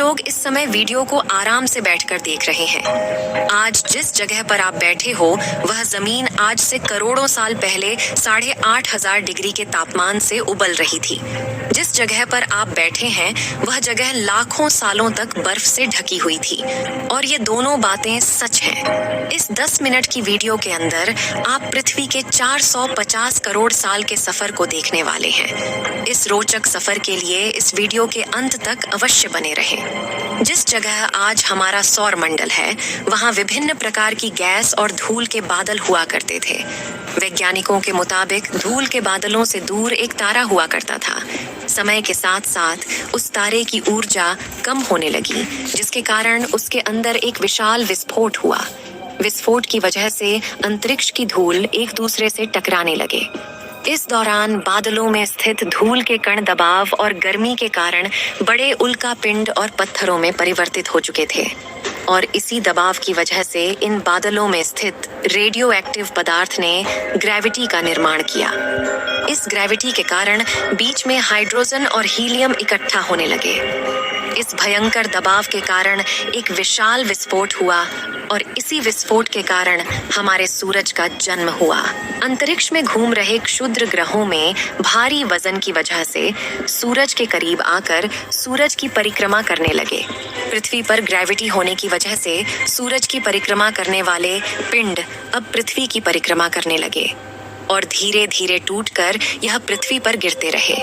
लोग इस समय वीडियो को आराम से बैठकर देख रहे हैं। आज जिस जगह पर आप बैठे हो वह जमीन आज से करोड़ों साल पहले 8,500 डिग्री के तापमान से उबल रही थी। जिस जगह पर आप बैठे हैं वह जगह लाखों सालों तक बर्फ से ढकी हुई थी और ये दोनों बातें सच हैं। इस 10 मिनट की वीडियो के अंदर आप पृथ्वी के 450 करोड़ साल के सफर को देखने वाले हैं। इस रोचक सफर के लिए इस वीडियो के अंत तक अवश्य बने रहें। जिस जगह आज हमारा सौर मंडल है वहां विभिन्न प्रकार की गैस और धूल के बादल हुआ करते थे। वैज्ञानिकों के मुताबिक धूल के बादलों से दूर एक तारा हुआ करता था। समय के साथ साथ उस तारे की ऊर्जा कम होने लगी, जिसके कारण उसके अंदर एक विशाल विस्फोट हुआ। विस्फोट की वजह से अंतरिक्ष की धूल एक दूसरे से टकराने लगे। इस दौरान बादलों में स्थित धूल के कण दबाव और गर्मी के कारण बड़े उल्कापिंड और पत्थरों में परिवर्तित हो चुके थे और इसी दबाव की वजह से इन बादलों में स्थित रेडियो एक्टिव पदार्थ ने ग्रेविटी का निर्माण किया। इस ग्रेविटी के कारण बीच में हाइड्रोजन और हीलियम इकट्ठा होने लगे। इस भयंकर दबाव के कारण एक विशाल विस्फोट हुआ और इसी विस्फोट के कारण हमारे सूरज का जन्म हुआ। अंतरिक्ष में घूम रहे क्षुद्र ग्रहों में भारी वजन की वजह से सूरज के करीब आकर सूरज की परिक्रमा करने लगे। पृथ्वी पर ग्रेविटी होने की वजह से सूरज की परिक्रमा करने वाले पिंड अब पृथ्वी की परिक्रमा करने लगे और धीरे धीरे टूटकर यह पृथ्वी पर गिरते रहे।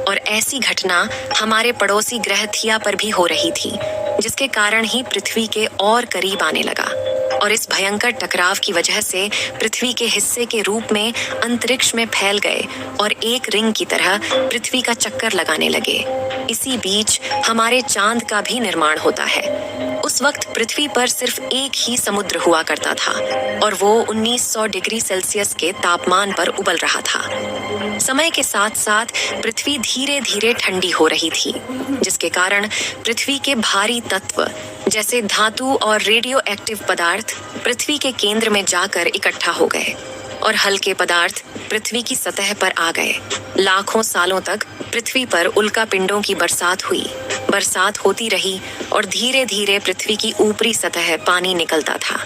और ऐसी घटना हमारे पड़ोसी ग्रह थिया पर भी हो रही थी, जिसके कारण ही पृथ्वी के और करीब आने लगा और इस भयंकर टकराव की वजह से पृथ्वी के हिस्से के रूप में अंतरिक्ष में फैल गए और एक रिंग की तरह पृथ्वी का चक्कर लगाने लगे। इसी बीच हमारे चांद का भी निर्माण होता है। उस वक्त पृथ्वी पर सिर्फ एक ही समुद्र हुआ करता था और वो 1900 डिग्री सेल्सियस के तापमान पर उबल रहा था। समय के साथ साथ पृथ्वी धीरे धीरे ठंडी हो रही थी, जिसके कारण पृथ्वी के भारी तत्व जैसे धातु और रेडियो एक्टिव पदार्थ पृथ्वी के केंद्र में जाकर इकट्ठा हो गए और हल्के पदार्थ पृथ्वी की सतह पर आ गए। लाखों सालों तक पृथ्वी पर उल्कापिंडों की बरसात हुई। बरसात होती रही और धीरे धीरे पृथ्वी की ऊपरी सतह पानी निकलता था।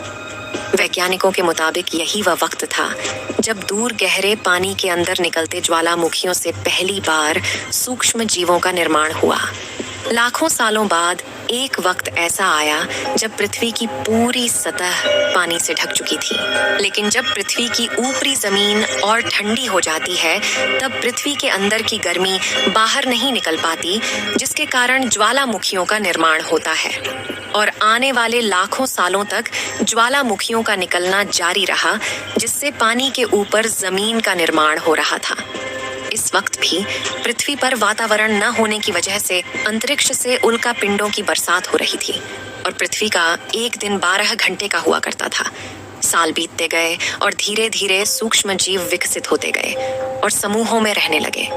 वैज्ञानिकों के मुताबिक यही वह वक्त था जब दूर गहरे पानी के अंदर निकलते ज्वालामुखियों से पहली बार सूक्ष्म जीवों का निर्माण हुआ। लाखों सालों बाद एक वक्त ऐसा आया जब पृथ्वी की पूरी सतह पानी से ढक चुकी थी। लेकिन जब पृथ्वी की ऊपरी जमीन और ठंडी हो जाती है तब पृथ्वी के अंदर की गर्मी बाहर नहीं निकल पाती, जिसके कारण ज्वालामुखियों का निर्माण होता है और आने वाले लाखों सालों तक ज्वालामुखियों का निकलना जारी रहा, जिससे पानी के ऊपर जमीन का निर्माण हो रहा था। इस वक्त भी पृथ्वी पर वातावरण न होने की वजह से अंतरिक्ष से उल्कापिंडों की बरसात हो रही थी और पृथ्वी का एक दिन 12 घंटे का हुआ करता था। साल बीतते गए और धीरे धीरे सूक्ष्म जीव विकसित होते गए और समूहों में रहने लगे।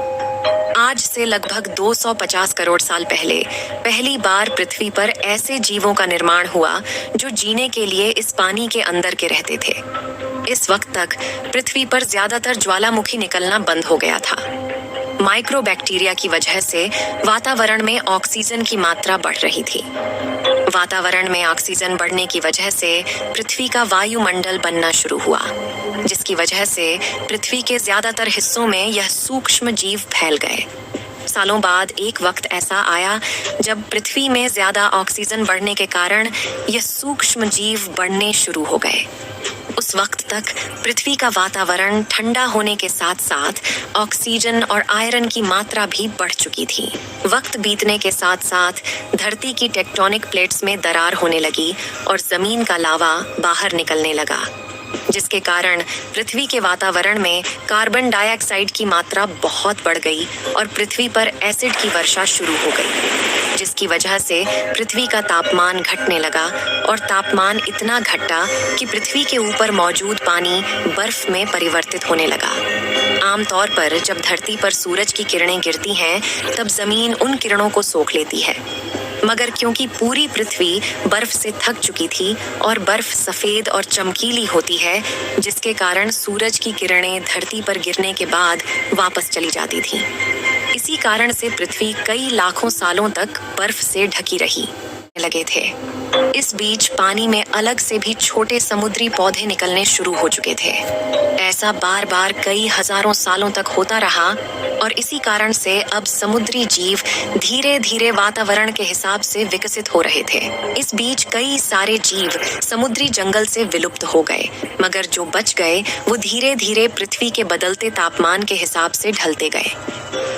आज से लगभग 250 करोड़ साल पहले पहली बार पृथ्वी पर ऐसे जीवों का निर्माण हुआ जो जीने के लिए इस पानी के अंदर के रहते थे। इस वक्त तक पृथ्वी पर ज्यादातर ज्वालामुखी निकलना बंद हो गया था। माइक्रोबैक्टीरिया की वजह से वातावरण में ऑक्सीजन की मात्रा बढ़ रही थी। वातावरण में ऑक्सीजन बढ़ने की वजह से पृथ्वी का वायुमंडल बनना शुरू हुआ, जिसकी वजह से पृथ्वी के ज्यादातर हिस्सों में यह सूक्ष्म जीव फैल गए। सालों बाद एक वक्त ऐसा आया जब पृथ्वी में ज्यादा ऑक्सीजन बढ़ने के कारण यह सूक्ष्म जीव बढ़ने शुरू हो गए। उस वक्त तक पृथ्वी का वातावरण ठंडा होने के साथ साथ ऑक्सीजन और आयरन की मात्रा भी बढ़ चुकी थी। वक्त बीतने के साथ साथ धरती की टेक्टोनिक प्लेट्स में दरार होने लगी और जमीन का लावा बाहर निकलने लगा, जिसके कारण पृथ्वी के वातावरण में कार्बन डाइऑक्साइड की मात्रा बहुत बढ़ गई और पृथ्वी पर एसिड की वर्षा शुरू हो गई, जिसकी वजह से पृथ्वी का तापमान घटने लगा और तापमान इतना घटा कि पृथ्वी के ऊपर मौजूद पानी बर्फ में परिवर्तित होने लगा। आमतौर पर जब धरती पर सूरज की किरणें गिरती हैं तब जमीन उन किरणों को सोख लेती है, मगर क्योंकि पूरी पृथ्वी बर्फ से थक चुकी थी और बर्फ सफेद और चमकीली होती है, जिसके कारण सूरज की किरणें धरती पर गिरने के बाद वापस चली जाती थीं। इसी कारण से पृथ्वी कई लाखों सालों तक बर्फ से ढकी रही लगे थे। इस बीच पानी में अलग से भी छोटे समुद्री पौधे निकलने शुरू हो चुके थे। ऐसा बार बार कई हजारों सालों तक होता रहा और इसी कारण से अब समुद्री जीव धीरे धीरे वातावरण के हिसाब से विकसित हो रहे थे। इस बीच कई सारे जीव समुद्री जंगल से विलुप्त हो गए, मगर जो बच गए वो धीरे धीरे पृथ्वी के बदलते तापमान के हिसाब से ढलते गए।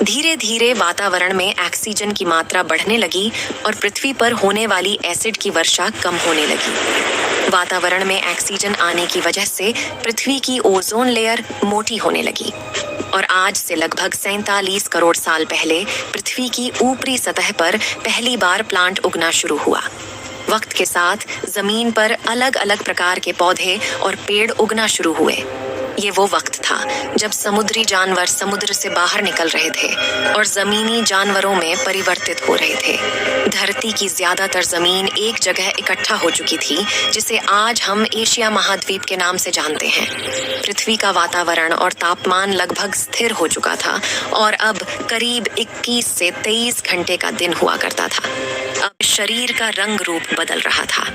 धीरे धीरे वातावरण में ऑक्सीजन की मात्रा बढ़ने लगी और पृथ्वी पर होने वाली एसिड की वर्षा कम होने लगी। वातावरण में ऑक्सीजन आने की वजह से पृथ्वी की ओजोन लेयर मोटी होने लगी और आज से लगभग 47 करोड़ साल पहले पृथ्वी की ऊपरी सतह पर पहली बार प्लांट उगना शुरू हुआ। वक्त के साथ जमीन पर अलग अलग प्रकार के पौधे और पेड़ उगना शुरू हुए। ये वो वक्त था जब समुद्री जानवर समुद्र से बाहर निकल रहे थे और जमीनी जानवरों में परिवर्तित हो रहे थे। धरती की ज्यादातर जमीन एक जगह इकट्ठा हो चुकी थी, जिसे आज हम एशिया महाद्वीप के नाम से जानते हैं। पृथ्वी का वातावरण और तापमान लगभग स्थिर हो चुका था और अब करीब 21 से 23 घंटे का दिन हुआ करता था। अब शरीर का रंग रूप बदल रहा था।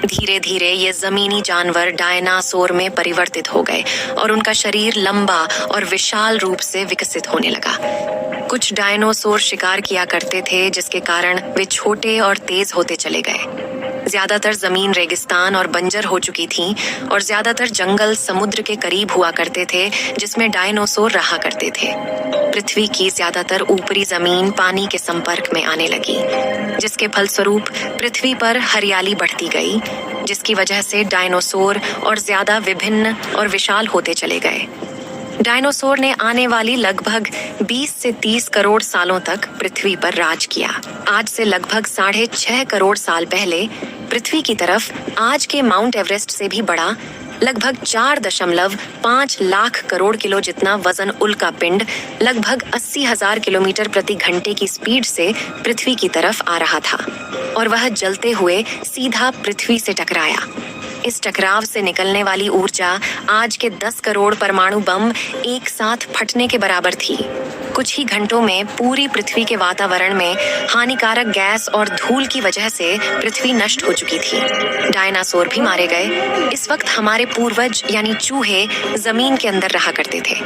धीरे धीरे ये जमीनी जानवर डायनासोर में परिवर्तित हो गए और उनका शरीर लंबा और विशाल रूप से विकसित होने लगा। कुछ डायनासोर शिकार किया करते थे, जिसके कारण वे छोटे और तेज होते चले गए। ज्यादातर जमीन रेगिस्तान और बंजर हो चुकी थी और ज्यादातर जंगल समुद्र के करीब हुआ करते थे, जिसमें डायनासोर रहा करते थे। पृथ्वी की ज्यादातर ऊपरी जमीन पानी के संपर्क में आने लगी, जिसके फलस्वरूप पृथ्वी पर हरियाली बढ़ती गई, जिसकी वजह से डायनासोर और ज्यादा विभिन्न और विशाल होते चले गए। डायनासोर ने आने वाली लगभग 20 से 30 करोड़ सालों तक पृथ्वी पर राज किया। आज से लगभग 6.5 करोड़ साल पहले पृथ्वी की तरफ आज के माउंट एवरेस्ट से भी बड़ा लगभग 4.5 लाख करोड़ किलो जितना वजन उल्का पिंड लगभग 80,000 किलोमीटर प्रति घंटे की स्पीड से पृथ्वी की तरफ आ रहा था और वह जलते हुए सीधा पृथ्वी से टकराया। इस टकराव से निकलने वाली ऊर्जा आज के 10 करोड़ परमाणु बम एक साथ फटने के बराबर थी। कुछ ही घंटों में पूरी पृथ्वी के वातावरण में हानिकारक गैस और धूल की वजह से पृथ्वी नष्ट हो चुकी थी। डायनासोर भी मारे गए। इस वक्त हमारे पूर्वज यानी चूहे जमीन के अंदर रहा करते थे,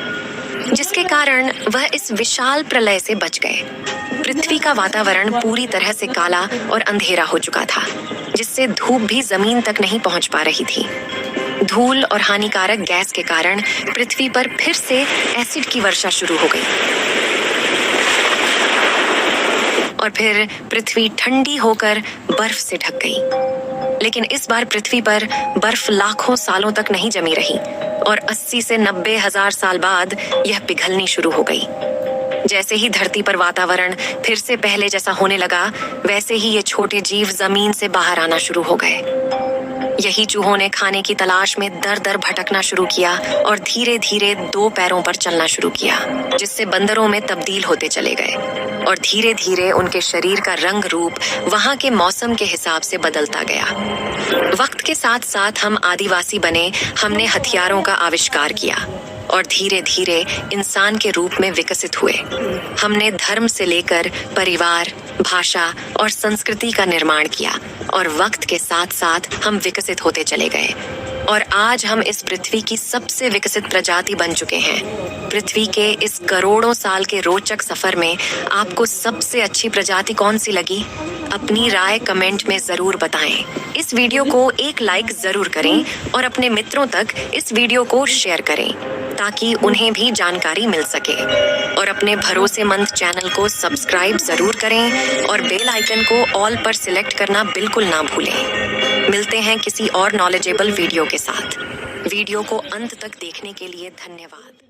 जिसके कारण वह इस विशाल प्रलय से बच गए। पृथ्वी का वातावरण पूरी तरह से काला और अंधेरा हो चुका था, जिससे धूप भी जमीन तक नहीं पहुंच पा रही थी। धूल और हानिकारक गैस के कारण पृथ्वी पर फिर से एसिड की वर्षा शुरू हो गई और फिर पृथ्वी ठंडी होकर बर्फ से ढक गई। लेकिन इस बार पृथ्वी पर बर्फ लाखों सालों तक नहीं जमी रही और 80 से 90 हजार साल बाद यह पिघलनी शुरू हो गई। जैसे ही धरती पर वातावरण फिर से पहले जैसा होने लगा, वैसे ही ये छोटे जीव जमीन से बाहर आना शुरू हो गए। यही चूहों ने खाने की तलाश में दर दर भटकना शुरू किया और धीरे धीरे 2 पैरों पर चलना शुरू किया, जिससे बंदरों में तब्दील होते चले गए और धीरे धीरे उनके शरीर का रंग रूप वहां के मौसम के हिसाब से बदलता गया। वक्त के साथ साथ हम आदिवासी बने, हमने हथियारों का आविष्कार किया और धीरे धीरे इंसान के रूप में विकसित हुए। हमने धर्म से लेकर परिवार, भाषा और संस्कृति का निर्माण किया और वक्त के साथ साथ हम विकसित होते चले गए और आज हम इस पृथ्वी की सबसे विकसित प्रजाति बन चुके हैं। पृथ्वी के इस करोड़ों साल के रोचक सफर में आपको सबसे अच्छी प्रजाति कौन सी लगी? अपनी राय कमेंट में जरूर बताएं। इस वीडियो को एक लाइक जरूर करें और अपने मित्रों तक इस वीडियो को शेयर करें ताकि उन्हें भी जानकारी मिल सके और अपने भरोसेमंद चैनल को सब्सक्राइब जरूर करें और बेल आइकन को ऑल पर सिलेक्ट करना बिल्कुल ना भूलें। मिलते हैं किसी और नॉलेजेबल वीडियो के साथ। वीडियो को अंत तक देखने के लिए धन्यवाद।